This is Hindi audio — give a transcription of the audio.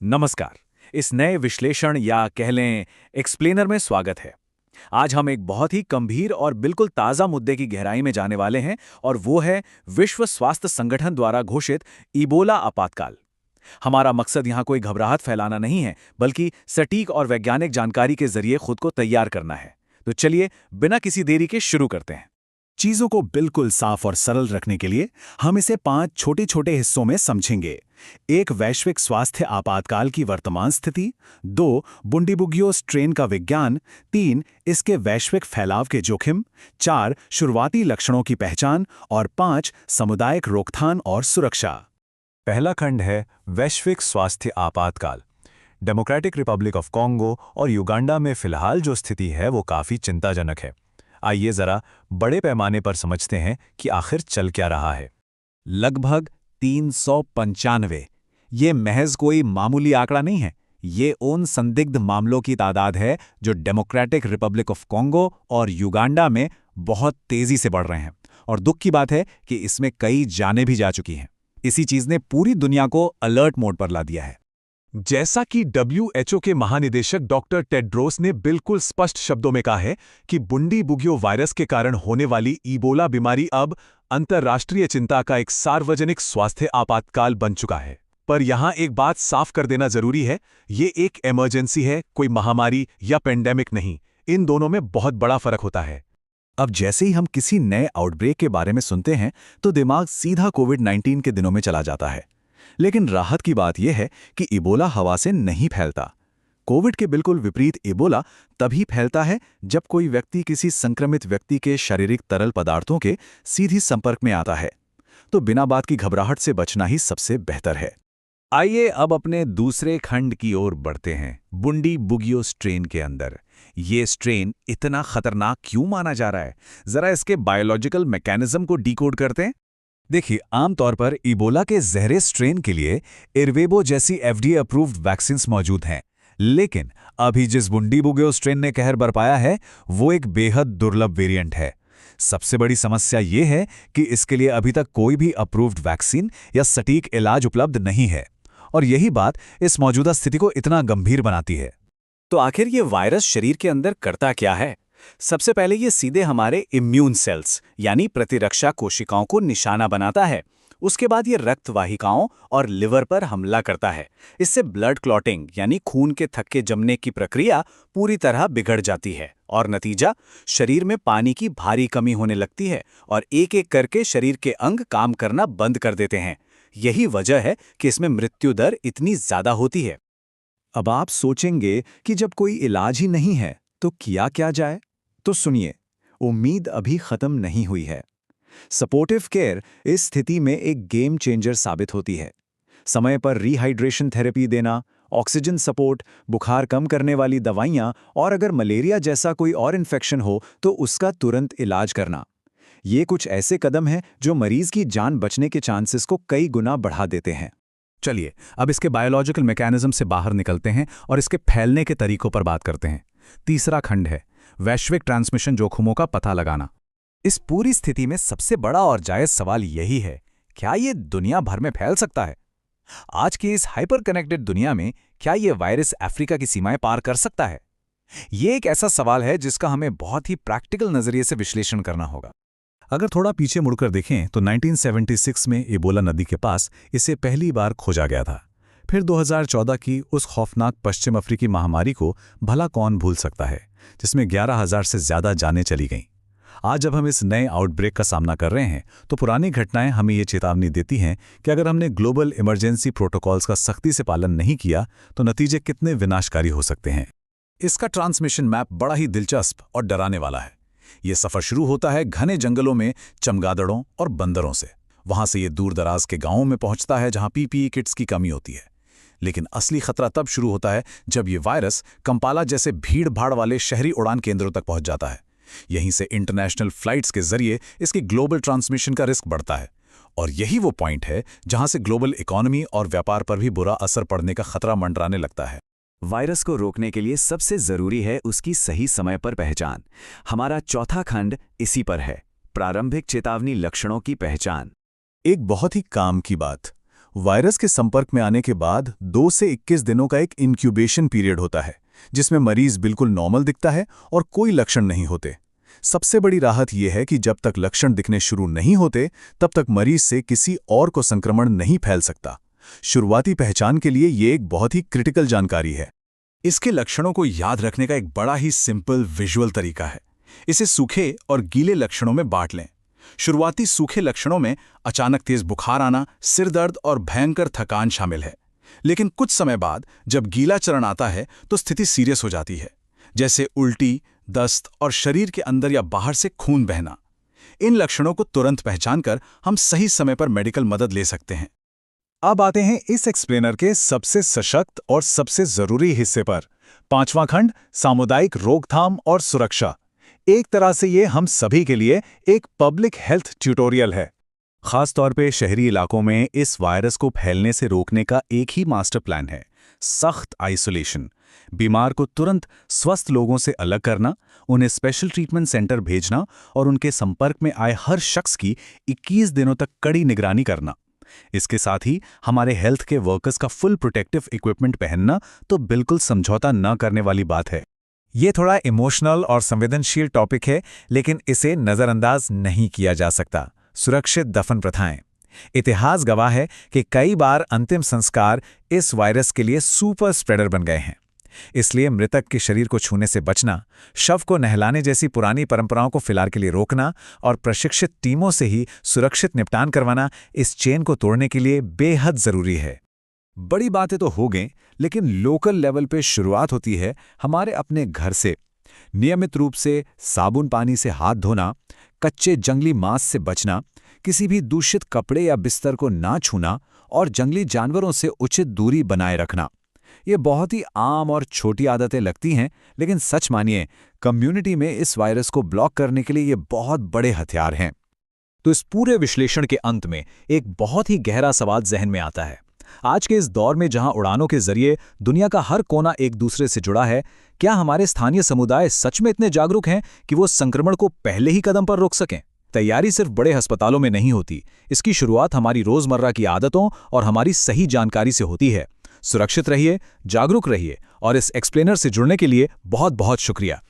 नमस्कार। इस नए विश्लेषण या कह लें एक्सप्लेनर में स्वागत है। आज हम एक बहुत ही गंभीर और बिल्कुल ताज़ा मुद्दे की गहराई में जाने वाले हैं और वो है विश्व स्वास्थ्य संगठन द्वारा घोषित इबोला आपातकाल। हमारा मकसद यहाँ कोई घबराहट फैलाना नहीं है, बल्कि सटीक और वैज्ञानिक जानकारी के जरिए खुद को तैयार करना है। तो चलिए बिना किसी देरी के शुरू करते हैं। चीजों को बिल्कुल साफ और सरल रखने के लिए हम इसे 5 छोटे-छोटे हिस्सों में समझेंगे। 1 वैश्विक स्वास्थ्य आपातकाल की वर्तमान स्थिति, 2 बुंडीबुगियो स्ट्रेन का विज्ञान, 3 इसके वैश्विक फैलाव के जोखिम, 4 शुरुआती लक्षणों की पहचान और 5 सामुदायिक रोकथाम और सुरक्षा। पहला खंड है वैश्विक स्वास्थ्य आपातकाल। डेमोक्रेटिक रिपब्लिक ऑफ कॉन्गो और युगांडा में फिलहाल जो स्थिति है वो काफ़ी चिंताजनक है। आइए ज़रा बड़े पैमाने पर समझते हैं कि आखिर चल क्या रहा है। लगभग 395। ये महज कोई मामूली आंकड़ा नहीं है। ये उन संदिग्ध मामलों की तादाद है जो डेमोक्रेटिक रिपब्लिक ऑफ कॉन्गो और युगांडा में बहुत तेजी से बढ़ रहे हैं। और दुख की बात है कि इसमें कई जानें भी जा चुकी हैं। इसी चीज ने पूरी दुनिया को अलर्ट मोड पर ला दिया है। जैसा कि WHO के महानिदेशक डॉक्टर टेड्रोस ने बिल्कुल स्पष्ट शब्दों में कहा है कि बुंडीबुगियो वायरस के कारण होने वाली इबोला बीमारी अब अंतर्राष्ट्रीय चिंता का एक सार्वजनिक स्वास्थ्य आपातकाल बन चुका है। पर यहां एक बात साफ कर देना जरूरी है, ये एक इमरजेंसी है, कोई महामारी या पेंडेमिक नहीं। इन दोनों में बहुत बड़ा फर्क होता है। अब जैसे ही हम किसी नए आउटब्रेक के बारे में सुनते हैं तो दिमाग सीधा कोविड-19 के दिनों में चला जाता है। लेकिन राहत की बात यह है कि इबोला हवा से नहीं फैलता। कोविड के बिल्कुल विपरीत इबोला तभी फैलता है जब कोई व्यक्ति किसी संक्रमित व्यक्ति के शारीरिक तरल पदार्थों के सीधी संपर्क में आता है। तो बिना बात की घबराहट से बचना ही सबसे बेहतर है। आइए अब अपने दूसरे खंड की ओर बढ़ते हैं, बुंडीबुगियो स्ट्रेन के अंदर। ये स्ट्रेन इतना खतरनाक क्यों माना जा रहा है? जरा इसके बायोलॉजिकल मैकेनिज्म को डिकोड करते हैं। देखिए, आमतौर पर इबोला के जहरे स्ट्रेन के लिए इरवेबो जैसी FDA अप्रूव्ड वैक्सीन्स मौजूद हैं। लेकिन अभी जिस बुंडीबुगियो स्ट्रेन ने कहर बरपाया है वो एक बेहद दुर्लभ वेरिएंट है। सबसे बड़ी समस्या ये है कि इसके लिए अभी तक कोई भी अप्रूव्ड वैक्सीन या सटीक इलाज उपलब्ध नहीं है। और यही बात इस मौजूदा स्थिति को इतना गंभीर बनाती है। तो आखिर ये वायरस शरीर के अंदर करता क्या है? सबसे पहले ये सीधे हमारे इम्यून सेल्स यानी प्रतिरक्षा कोशिकाओं को निशाना बनाता है। उसके बाद ये रक्त वाहिकाओं और लिवर पर हमला करता है। इससे ब्लड क्लॉटिंग यानी खून के थक्के जमने की प्रक्रिया पूरी तरह बिगड़ जाती है और नतीजा शरीर में पानी की भारी कमी होने लगती है और एक एक करके शरीर के अंग काम करना बंद कर देते हैं। यही वजह है कि इसमें मृत्यु दर इतनी ज्यादा होती है। अब आप सोचेंगे कि जब कोई इलाज ही नहीं है तो किया क्या जाए? तो सुनिए, उम्मीद अभी खत्म नहीं हुई है। सपोर्टिव केयर इस स्थिति में एक गेम चेंजर साबित होती है। समय पर रिहाइड्रेशन थेरेपी देना, ऑक्सीजन सपोर्ट, बुखार कम करने वाली दवाइयाँ और अगर मलेरिया जैसा कोई और इन्फेक्शन हो तो उसका तुरंत इलाज करना। ये कुछ ऐसे कदम हैं जो मरीज की जान बचने के चांसेस को कई गुना बढ़ा देते हैं। चलिए अब इसके बायोलॉजिकल मैकेनिज्म से बाहर निकलते हैं और इसके फैलने के तरीकों पर बात करते हैं। तीसरा खंड है वैश्विक ट्रांसमिशन जोखिमों का पता लगाना। इस पूरी स्थिति में सबसे बड़ा और जायज सवाल यही है, क्या ये दुनिया भर में फैल सकता है? आज की इस हाइपर कनेक्टेड दुनिया में क्या ये वायरस अफ्रीका की सीमाएं पार कर सकता है? ये एक ऐसा सवाल है जिसका हमें बहुत ही प्रैक्टिकल नजरिए से विश्लेषण करना होगा। अगर थोड़ा पीछे मुड़कर देखें तो 1976 में इबोला नदी के पास इसे पहली बार खोजा गया था। फिर 2014 की उस खौफनाक पश्चिम अफ्रीकी महामारी को भला कौन भूल सकता है, जिसमें 11,000 से ज्यादा जानें चली गईं। आज जब हम इस नए आउटब्रेक का सामना कर रहे हैं तो पुरानी घटनाएं हमें ये चेतावनी देती हैं कि अगर हमने ग्लोबल इमरजेंसी प्रोटोकॉल्स का सख्ती से पालन नहीं किया तो नतीजे कितने विनाशकारी हो सकते हैं। इसका ट्रांसमिशन मैप बड़ा ही दिलचस्प और डराने वाला है। ये सफर शुरू होता है घने जंगलों में चमगादड़ों और बंदरों से। वहां से ये दूर दराज के गांवों में पहुंचता है जहां PPE किट्स की कमी होती है। लेकिन असली खतरा तब शुरू होता है जब ये वायरस कंपाला जैसे भीड़ भाड़ वाले शहरी उड़ान केंद्रों तक पहुंच जाता है। यहीं से इंटरनेशनल फ्लाइट्स के जरिए इसकी ग्लोबल ट्रांसमिशन का रिस्क बढ़ता है। और यही वो पॉइंट है जहां से ग्लोबल इकोनॉमी और व्यापार पर भी बुरा असर पड़ने का खतरा मंडराने लगता है। वायरस को रोकने के लिए सबसे जरूरी है उसकी सही समय पर पहचान। हमारा चौथा खंड इसी पर है, प्रारंभिक चेतावनी लक्षणों की पहचान। एक बहुत ही काम की बात, वायरस के संपर्क में आने के बाद 2 से 21 दिनों का एक इंक्यूबेशन पीरियड होता है, जिसमें मरीज बिल्कुल नॉर्मल दिखता है और कोई लक्षण नहीं होते। सबसे बड़ी राहत यह है कि जब तक लक्षण दिखने शुरू नहीं होते, तब तक मरीज से किसी और को संक्रमण नहीं फैल सकता। शुरुआती पहचान के लिए ये एक बहुत ही क्रिटिकल जानकारी है। इसके लक्षणों को याद रखने का एक बड़ा ही सिंपल विजुअल तरीका है। इसे सूखे और गीले लक्षणों में बांट लें। शुरुआती सूखे लक्षणों में अचानक तेज बुखार आना, सिर दर्द और भयंकर थकान शामिल है। लेकिन कुछ समय बाद जब गीला चरण आता है तो स्थिति सीरियस हो जाती है, जैसे उल्टी, दस्त और शरीर के अंदर या बाहर से खून बहना। इन लक्षणों को तुरंत पहचानकर हम सही समय पर मेडिकल मदद ले सकते हैं। अब आते हैं इस एक्सप्लेनर के सबसे सशक्त और सबसे जरूरी हिस्से पर। 5वां खंड, सामुदायिक रोकथाम और सुरक्षा। एक तरह से ये हम सभी के लिए एक पब्लिक हेल्थ ट्यूटोरियल है। खास तौर पे शहरी इलाकों में इस वायरस को फैलने से रोकने का एक ही मास्टर प्लान है: सख्त आइसोलेशन। बीमार को तुरंत स्वस्थ लोगों से अलग करना, उन्हें स्पेशल ट्रीटमेंट सेंटर भेजना और उनके संपर्क में आए हर शख्स की 21 दिनों तक कड़ी निगरानी करना। इसके साथ ही हमारे हेल्थ के वर्कर्स का फुल प्रोटेक्टिव इक्विपमेंट पहनना तो बिल्कुल समझौता न करने वाली बात है। ये थोड़ा इमोशनल और संवेदनशील टॉपिक है, लेकिन इसे नज़रअंदाज नहीं किया जा सकता। सुरक्षित दफन प्रथाएं। इतिहास गवाह है कि कई बार अंतिम संस्कार इस वायरस के लिए सुपर स्प्रेडर बन गए हैं। इसलिए मृतक के शरीर को छूने से बचना, शव को नहलाने जैसी पुरानी परंपराओं को फिलहाल के लिए रोकना और प्रशिक्षित टीमों से ही सुरक्षित निपटान करवाना इस चेन को तोड़ने के लिए बेहद जरूरी है। बड़ी बातें तो हो गई, लेकिन लोकल लेवल पे शुरुआत होती है हमारे अपने घर से। नियमित रूप से साबुन पानी से हाथ धोना, कच्चे जंगली मांस से बचना, किसी भी दूषित कपड़े या बिस्तर को ना छूना और जंगली जानवरों से उचित दूरी बनाए रखना। ये बहुत ही आम और छोटी आदतें लगती हैं, लेकिन सच मानिए कम्युनिटी में इस वायरस को ब्लॉक करने के लिए ये बहुत बड़े हथियार हैं। तो इस पूरे विश्लेषण के अंत में एक बहुत ही गहरा सवाल जहन में आता है। आज के इस दौर में जहां उड़ानों के जरिए दुनिया का हर कोना एक दूसरे से जुड़ा है, क्या हमारे स्थानीय समुदाय सच में इतने जागरूक हैं कि वो संक्रमण को पहले ही कदम पर रोक सकें? तैयारी सिर्फ बड़े अस्पतालों में नहीं होती, इसकी शुरुआत हमारी रोजमर्रा की आदतों और हमारी सही जानकारी से होती है। सुरक्षित रहिए, जागरूक रहिए और इस एक्सप्लेनर से जुड़ने के लिए बहुत बहुत शुक्रिया।